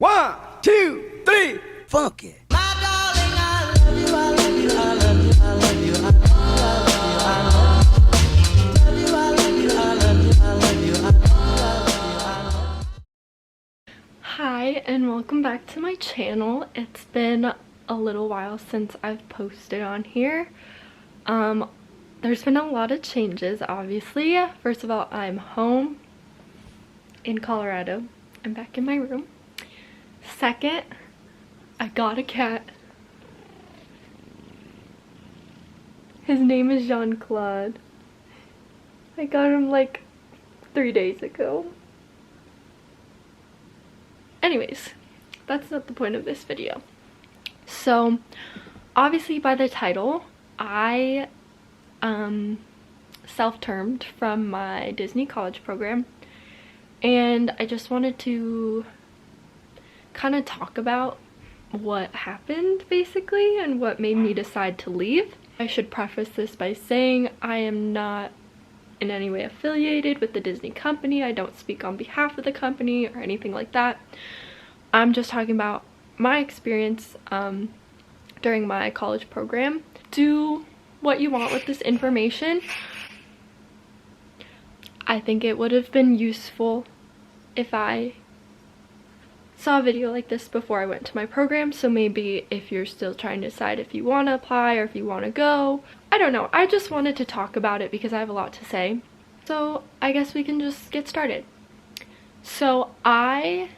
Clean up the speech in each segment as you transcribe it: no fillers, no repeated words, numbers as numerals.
One, two, three, funk it. Hi and welcome back to my channel. It's been a little while since I've posted on here. There's been a lot of changes, obviously. First of all, I'm home in Colorado. I'm back in my room. Second, I got a cat. His name is Jean-Claude. I got him like 3 days ago. Anyways, that's not the point of this video. So, obviously by the title, I self-termed from my Disney college program, and I just wanted to kind of talk about what happened basically and what made me decide to leave. I should preface this by saying I am not in any way affiliated with the Disney company. I don't speak on behalf of the company or anything like that. I'm just talking about my experience during my college program. Do what you want with this information. I think it would have been useful if I saw a video like this before I went to my program, so maybe if you're still trying to decide if you want to apply or if you want to go. I don't know, I just wanted to talk about it because I have a lot to say. So I guess we can just get started. So I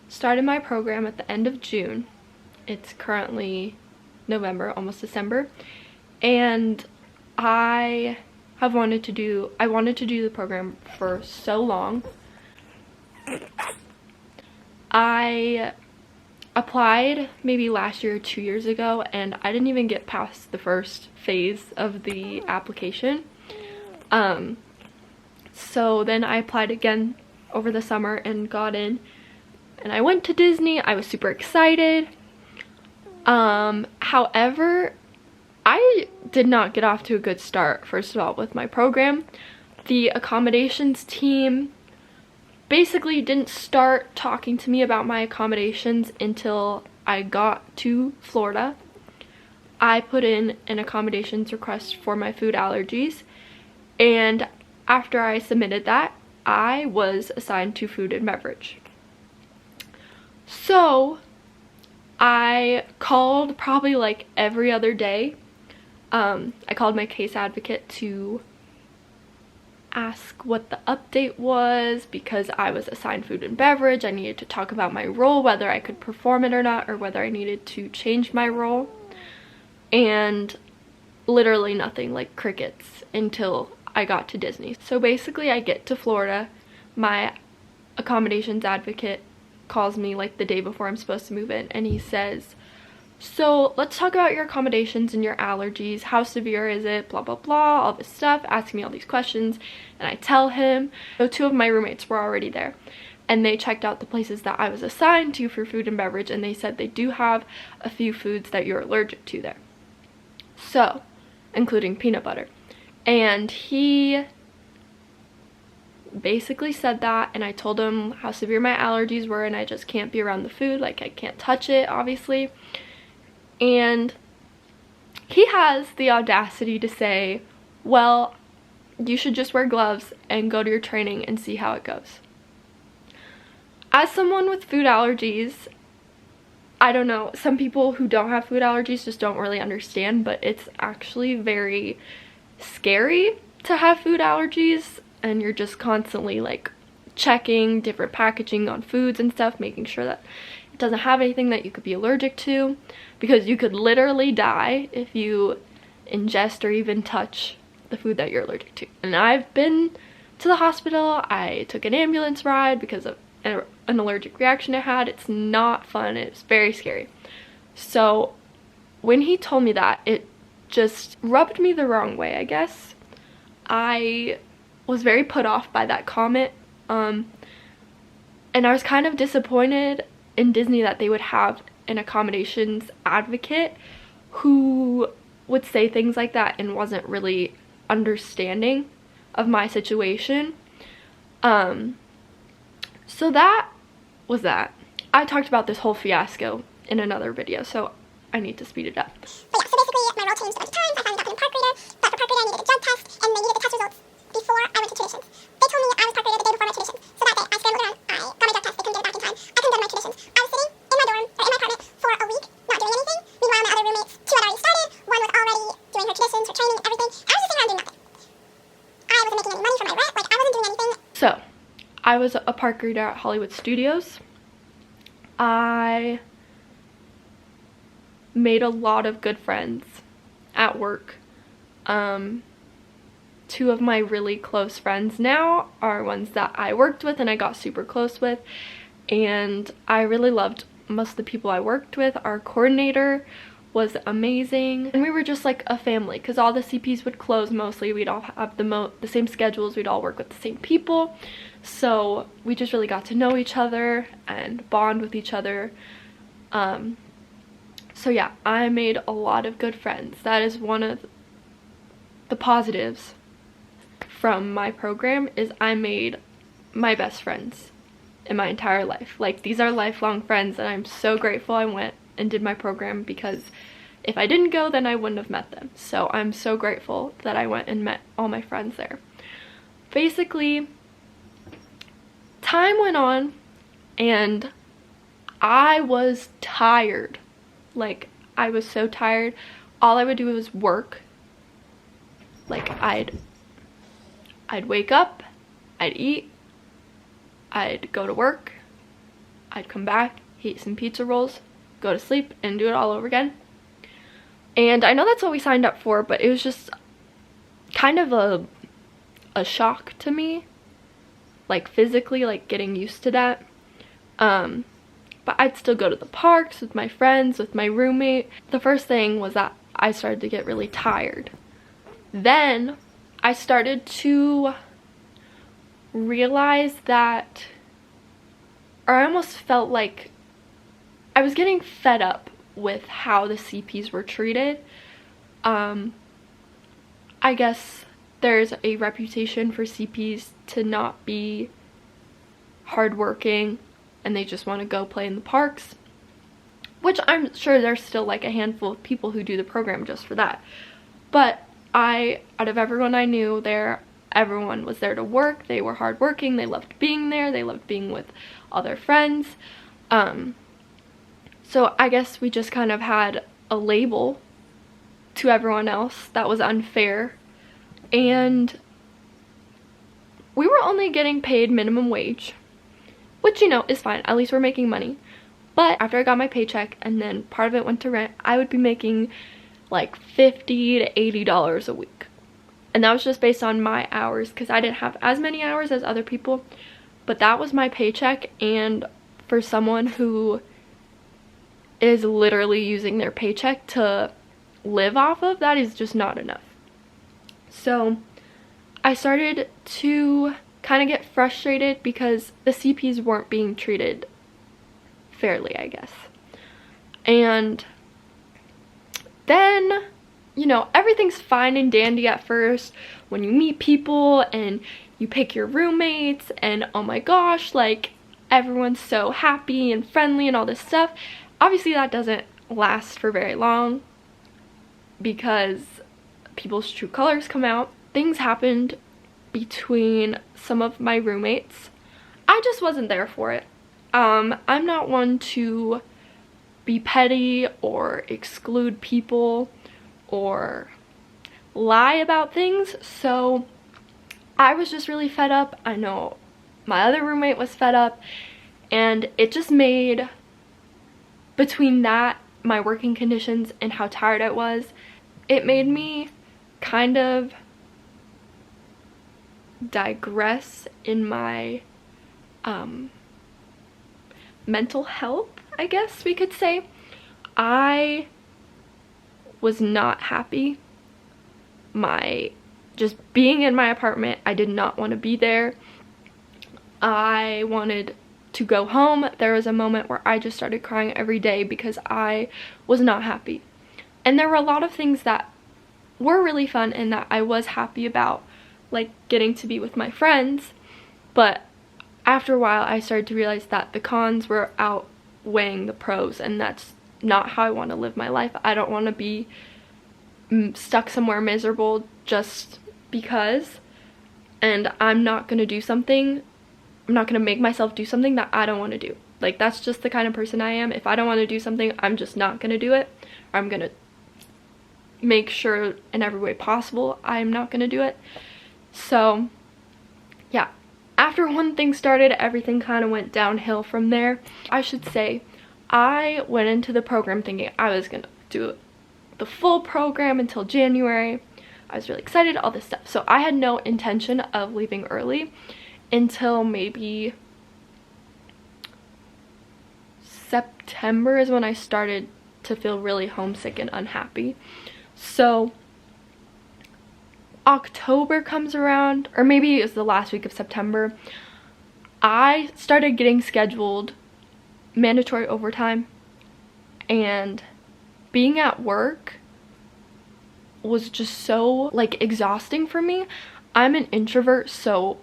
started my program at the end of June. It's currently November, almost December, and I wanted to do the program for so long. I applied maybe last year or 2 years ago, and I didn't even get past the first phase of the application. So then I applied again over the summer and got in, and I went to Disney. I was super excited. However, I did not get off to a good start, first of all, with my program. The accommodations team basically didn't start talking to me about my accommodations until I got to Florida. I put in an accommodations request for my food allergies, and after I submitted that, I was assigned to food and beverage. So I called probably like every other day. I called my case advocate to ask what the update was because I was assigned food and beverage. I needed to talk about my role, whether I could perform it or not, or whether I needed to change my role. And literally nothing, like crickets, until I got to Disney. So basically I get to Florida, my accommodations advocate calls me like the day before I'm supposed to move in, and he says, so let's talk about your accommodations and your allergies. How severe is it? Blah, blah, blah, all this stuff, asking me all these questions. And I tell him. So 2 of my roommates were already there, and they checked out the places that I was assigned to for food and beverage, and they said they do have a few foods that you're allergic to there. So, including peanut butter. And he basically said that, and I told him how severe my allergies were, and I just can't be around the food, like I can't touch it, obviously. And he has the audacity to say, well, you should just wear gloves and go to your training and see how it goes. As someone with food allergies, I don't know, some people who don't have food allergies just don't really understand, but it's actually very scary to have food allergies, and you're just constantly like checking different packaging on foods and stuff, making sure that it doesn't have anything that you could be allergic to, because you could literally die if you ingest or even touch the food that you're allergic to. And I've been to the hospital. I took an ambulance ride because of an allergic reaction I had. It's not fun. It's very scary. So when he told me that, it just rubbed me the wrong way, I guess. I was very put off by that comment, and I was kind of disappointed in Disney that they would have an accommodations advocate who would say things like that and wasn't really understanding of my situation. So that was that. I talked about this whole fiasco in another video, so I need to speed it up. But yeah, so basically my role changed a bunch of times. I finally got put in park reader, but for park reader I needed a drug test, and they needed the test results before I went to traditions. They told me I was park reader the day before my traditions. So that day I scrambled around, I got my drug test, they couldn't get it back in time. I couldn't go to my traditions. I was sitting in my dorm, or in my apartment, for a week, not doing anything. Meanwhile, my other roommates, 2 had already started, 1 was already doing her traditions, her training, everything. I was just sitting around doing nothing. I wasn't making any money for my rent, like I wasn't doing anything. So, I was a park reader at Hollywood Studios. I made a lot of good friends at work. 2 of my really close friends now are ones that I worked with and I got super close with, and I really loved most of the people I worked with. Our coordinator was amazing, and we were just like a family because all the CPs would close mostly. We'd all have the same schedules, we'd all work with the same people, so we just really got to know each other and bond with each other. So yeah, I made a lot of good friends. That is one of the positives from my program, is I made my best friends in my entire life. Like, these are lifelong friends, and I'm so grateful I went and did my program, because if I didn't go, then I wouldn't have met them. So I'm so grateful that I went and met all my friends there. Basically, time went on and I was tired. Like, I was so tired. All I would do was work. Like, I'd wake up, I'd eat, I'd go to work, I'd come back, eat some pizza rolls, go to sleep, and do it all over again. And I know that's what we signed up for, but it was just kind of a shock to me, like physically, like getting used to that. But I'd still go to the parks with my friends, with my roommate. The first thing was that I started to get really tired. Then I started to realize that, or I almost felt like I was getting fed up with how the CPs were treated. I guess there's a reputation for CPs to not be hardworking and they just want to go play in the parks, which I'm sure there's still like a handful of people who do the program just for that. But out of everyone I knew there, everyone was there to work. They were hardworking. They loved being there. They loved being with all their friends. So I guess we just kind of had a label to everyone else that was unfair. And we were only getting paid minimum wage, which, you know, is fine. At least we're making money. But after I got my paycheck and then part of it went to rent, I would be making like $50 to $80 a week. And that was just based on my hours, because I didn't have as many hours as other people. But that was my paycheck, and for someone who is literally using their paycheck to live off of, that is just not enough. So I started to kind of get frustrated because the CPs weren't being treated fairly, I guess. And then, you know, everything's fine and dandy at first when you meet people and you pick your roommates, and oh my gosh, like, everyone's so happy and friendly and all this stuff. Obviously that doesn't last for very long because people's true colors come out. Things happened between some of my roommates. I just wasn't there for it. I'm not one to be petty or exclude people or lie about things, so I was just really fed up. I know my other roommate was fed up, and it just made, between that, my working conditions, and how tired I was, it made me kind of digress in my mental health, I guess we could say. I was not happy. Just being in my apartment, I did not want to be there. I wanted to go home. There was a moment where I just started crying every day because I was not happy. And there were a lot of things that were really fun and that I was happy about, like getting to be with my friends, but after a while I started to realize that the cons were weighing the pros, and that's not how I want to live my life. I don't want to be stuck somewhere miserable just because, and I'm not going to make myself do something that I don't want to do. Like, that's just the kind of person I am. If I don't want to do something, I'm just not going to do it. Or I'm going to make sure in every way possible I'm not going to do it. So yeah, after one thing started, everything kind of went downhill from there. I should say I went into the program thinking I was going to do the full program until January. I was really excited, all this stuff. So I had no intention of leaving early until maybe September is when I started to feel really homesick and unhappy. So October comes around, or maybe it was the last week of September, I started getting scheduled mandatory overtime, and being at work was just so like exhausting for me. I'm an introvert, so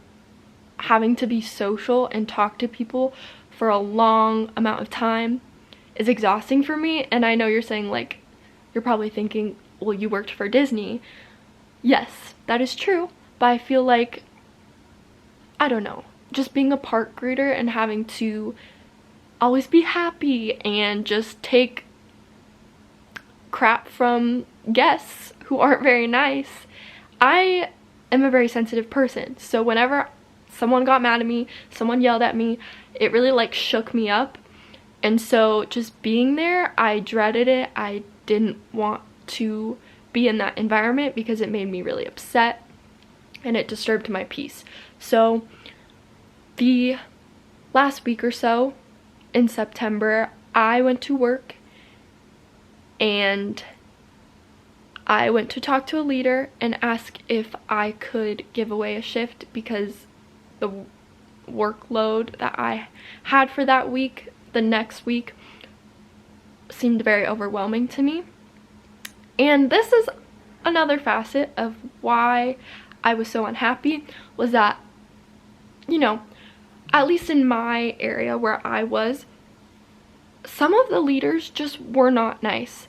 having to be social and talk to people for a long amount of time is exhausting for me. And I know you're saying, like, you're probably thinking, well, you worked for Disney. Yes, that is true, but I feel like, I don't know, just being a park greeter and having to always be happy and just take crap from guests who aren't very nice. I am a very sensitive person, so whenever someone got mad at me, someone yelled at me, it really like shook me up. And so just being there, I dreaded it. I didn't want to be in that environment because it made me really upset and it disturbed my peace. So the last week or so in September, I went to work and I went to talk to a leader and ask if I could give away a shift because the workload that I had for that week, the next week, seemed very overwhelming to me. And this is another facet of why I was so unhappy, was that, you know, at least in my area where I was, some of the leaders just were not nice.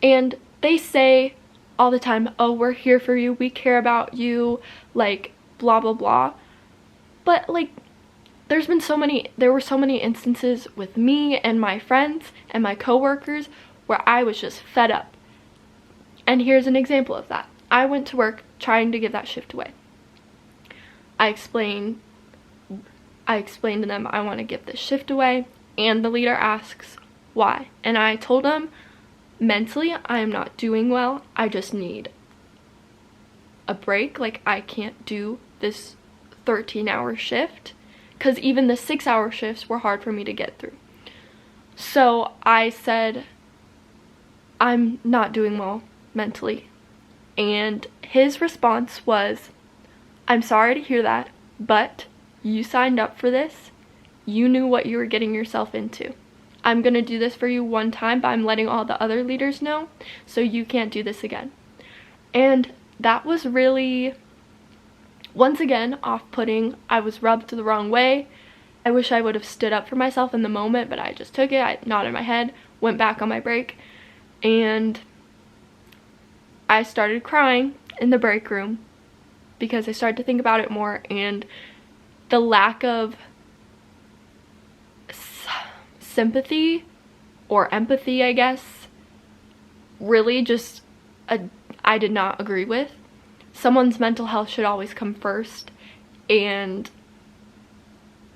And they say all the time, oh, we're here for you, we care about you, like, blah, blah, blah. But, like, there were so many instances with me and my friends and my coworkers where I was just fed up. And here's an example of that. I went to work trying to give that shift away. I explained to them I want to give this shift away, and the leader asks why. And I told him, mentally, I am not doing well. I just need a break. Like, I can't do this 13-hour shift, because even the 6-hour shifts were hard for me to get through. So I said, I'm not doing well mentally. And his response was, I'm sorry to hear that, but you signed up for this. You knew what you were getting yourself into. I'm gonna do this for you one time, but I'm letting all the other leaders know, so you can't do this again. And that was really, once again, off-putting. I was rubbed the wrong way. I wish I would have stood up for myself in the moment, but I just took it. I nodded my head, went back on my break, and I started crying in the break room because I started to think about it more, and the lack of sympathy or empathy, I guess, really just I did not agree with. Someone's mental health should always come first, and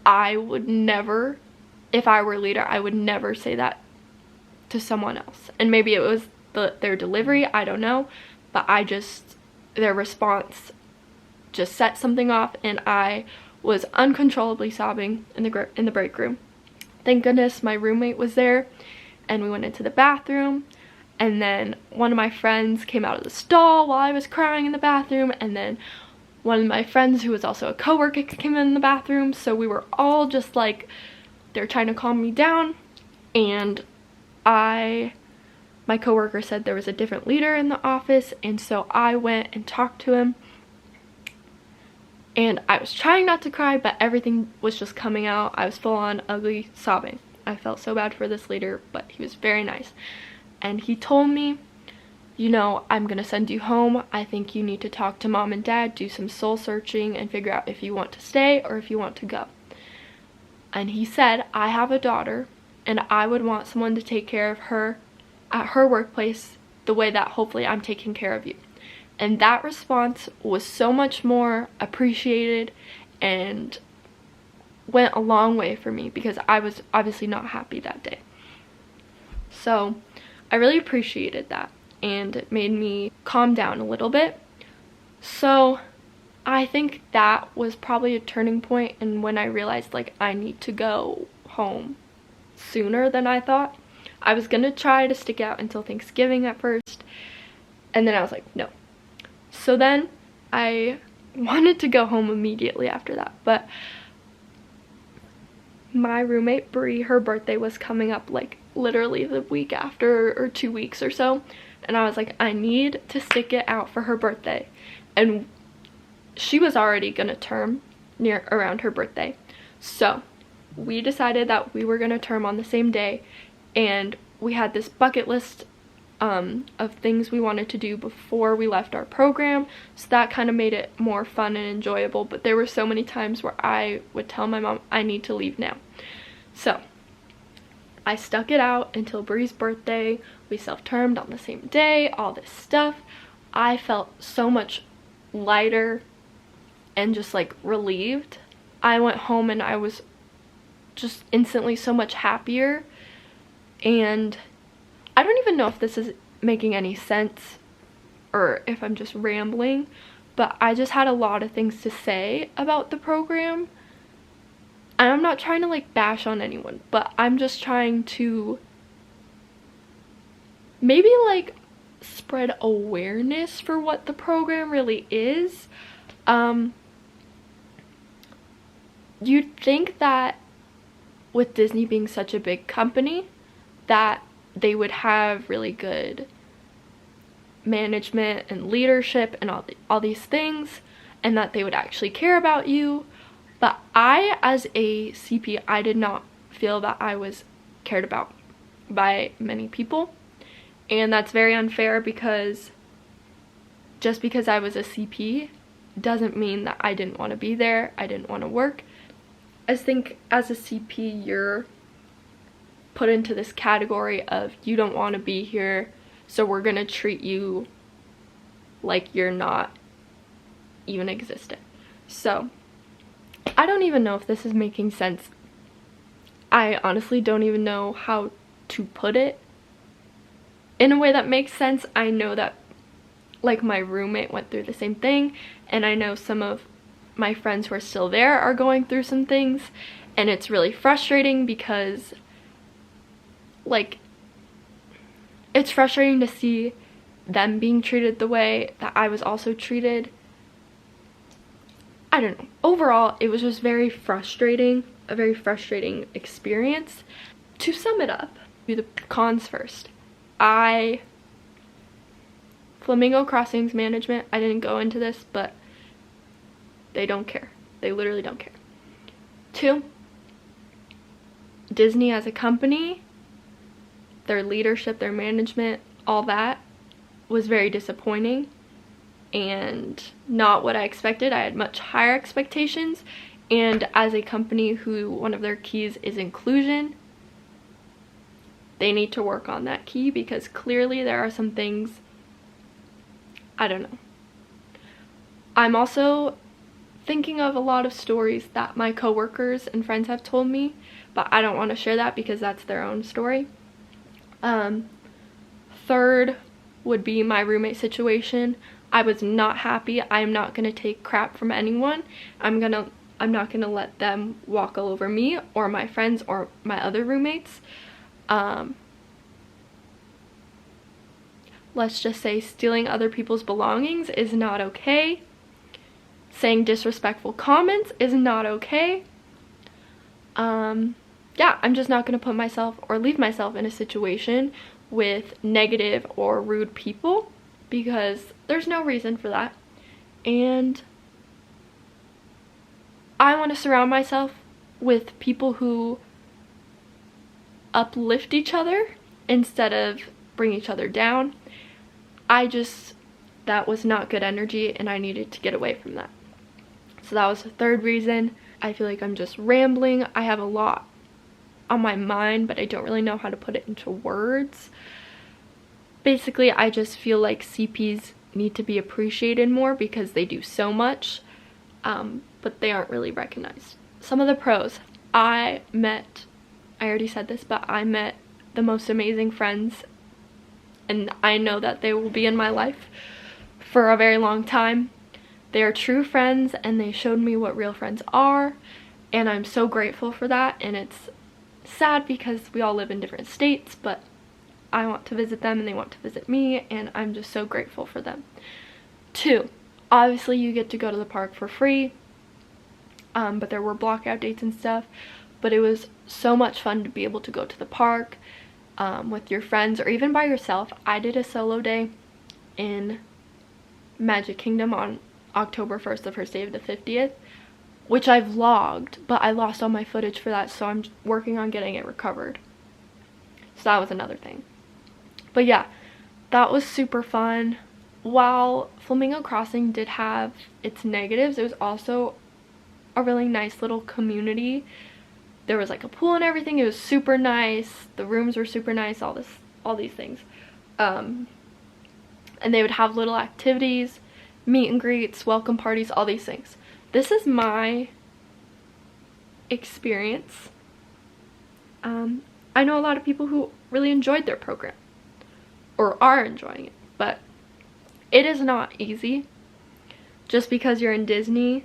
I would never, if I were a leader, I would never say that to someone else. And maybe it was their delivery, I don't know, but their response just set something off, and I was uncontrollably sobbing in the break room. Thank goodness my roommate was there, and we went into the bathroom, and then one of my friends came out of the stall while I was crying in the bathroom, and then one of my friends who was also a coworker came in the bathroom, so we were all just like, they're trying to calm me down. And my coworker said there was a different leader in the office, and so I went and talked to him, and I was trying not to cry, but everything was just coming out. I was full on ugly sobbing. I felt so bad for this leader, but he was very nice. And he told me, you know, I'm gonna send you home. I think you need to talk to mom and dad, do some soul searching, and figure out if you want to stay or if you want to go. And he said, I have a daughter, and I would want someone to take care of her at her workplace the way that hopefully I'm taking care of you. And that response was so much more appreciated and went a long way for me, because I was obviously not happy that day. So I really appreciated that, and it made me calm down a little bit. So I think that was probably a turning point, and when I realized like I need to go home sooner than I thought. I was gonna try to stick out until Thanksgiving at first, and then I was like, no. So then I wanted to go home immediately after that, but my roommate Bree, her birthday was coming up like literally the week after, or 2 weeks or so, and I was like, I need to stick it out for her birthday. And she was already gonna term near around her birthday, so we decided that we were gonna term on the same day, and we had this bucket list of things we wanted to do before we left our program, so that kind of made it more fun and enjoyable. But there were so many times where I would tell my mom, I need to leave now. So I stuck it out until Bree's birthday. We self-termed on the same day, all this stuff. I felt so much lighter and just like relieved. I went home and I was just instantly so much happier. And I don't even know if this is making any sense or if I'm just rambling, but I just had a lot of things to say about the program. And I'm not trying to like bash on anyone, but I'm just trying to maybe like spread awareness for what the program really is. You'd think that with Disney being such a big company that they would have really good management and leadership and all these things, and that they would actually care about you. But I, as a CP, I did not feel that I was cared about by many people, and that's very unfair, because just because I was a CP doesn't mean that I didn't want to be there, I didn't want to work. I think as a CP you're put into this category of you don't want to be here, so we're gonna treat you like you're not even existent. So I don't even know if this is making sense. I honestly don't even know how to put it in a way that makes sense. I know that like my roommate went through the same thing, and I know some of my friends who are still there are going through some things, and it's really frustrating because like it's frustrating to see them being treated the way that I was also treated. I don't know. Overall, it was just very frustrating, a very frustrating experience. To sum it up, do the cons first. Flamingo Crossings management, I didn't go into this, but they don't care. They literally don't care. 2, Disney as a company, their leadership, their management, all that was very disappointing and not what I expected. I had much higher expectations, and as a company who one of their keys is inclusion, they need to work on that key, because clearly there are some things, I don't know. I'm also thinking of a lot of stories that my coworkers and friends have told me, but I don't want to share that because that's their own story. 3rd would be my roommate situation. I was not happy. I'm not gonna take crap from anyone. I'm not gonna let them walk all over me or my friends or my other roommates. Let's just say stealing other people's belongings is not okay. Saying disrespectful comments is not okay. Yeah, I'm just not gonna put myself or leave myself in a situation with negative or rude people, because there's no reason for that. And I want to surround myself with people who uplift each other instead of bring each other down. That was not good energy, and I needed to get away from that. So that was the third reason. I feel like I'm just rambling. I have a lot on my mind, but I don't really know how to put it into words. Basically, I just feel like CPs need to be appreciated more because they do so much, but they aren't really recognized. Some of the pros. I already said this, but I met the most amazing friends, and I know that they will be in my life for a very long time. They are true friends, and they showed me what real friends are, and I'm so grateful for that. And it's sad because we all live in different states, but I want to visit them and they want to visit me, and I'm just so grateful for them. 2, obviously you get to go to the park for free, but there were blockout dates and stuff, but it was so much fun to be able to go to the park with your friends or even by yourself. I did a solo day in Magic Kingdom on October 1st, the first day of the 50th, which I vlogged, but I lost all my footage for that, so I'm working on getting it recovered. So that was another thing. But yeah, that was super fun. While Flamingo Crossing did have its negatives, it was also a really nice little community. There was like a pool and everything. It was super nice. The rooms were super nice, all these things. And they would have little activities, meet and greets, welcome parties, all these things. This is my experience. I know a lot of people who really enjoyed their program or are enjoying it, but it is not easy. Just because you're in Disney,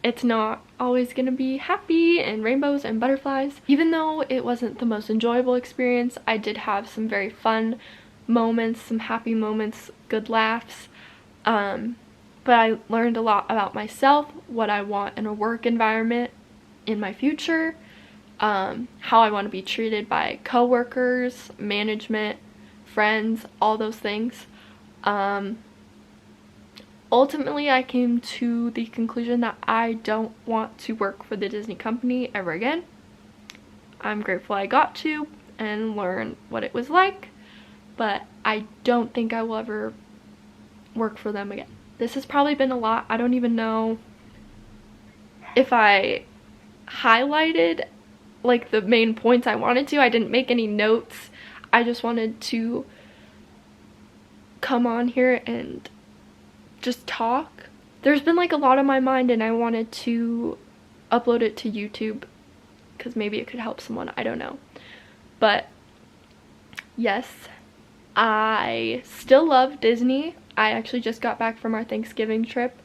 it's not always gonna be happy and rainbows and butterflies. Even though it wasn't the most enjoyable experience, I did have some very fun moments, some happy moments, good laughs. But I learned a lot about myself, what I want in a work environment in my future, how I want to be treated by coworkers, management, friends, all those things. Ultimately, I came to the conclusion that I don't want to work for the Disney company ever again. I'm grateful I got to and learn what it was like, but I don't think I will ever work for them again. This has probably been a lot. I don't even know if I highlighted like the main points I wanted to. I didn't make any notes. I just wanted to come on here and just talk. There's been like a lot on my mind, and I wanted to upload it to YouTube because maybe it could help someone. I don't know. But yes, I still love Disney. I actually just got back from our Thanksgiving trip.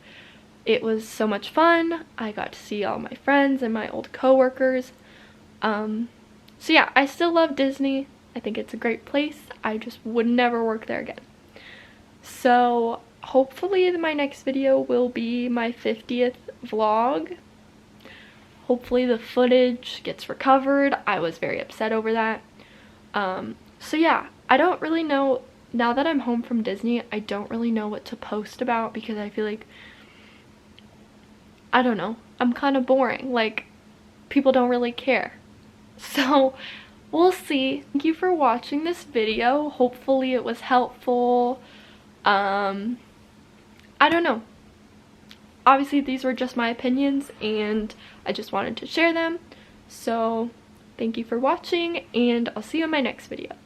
It was so much fun. I got to see all my friends and my old coworkers. So yeah, I still love Disney. I think it's a great place. I just would never work there again. So hopefully my next video will be my 50th vlog. Hopefully the footage gets recovered. I was very upset over that. So yeah, I don't really know, now that I'm home from Disney, I don't really know what to post about because I feel like, I don't know, I'm kind of boring. Like, people don't really care. So we'll see. Thank you for watching this video. Hopefully it was helpful. I don't know. Obviously these were just my opinions and I just wanted to share them. So thank you for watching, and I'll see you in my next video.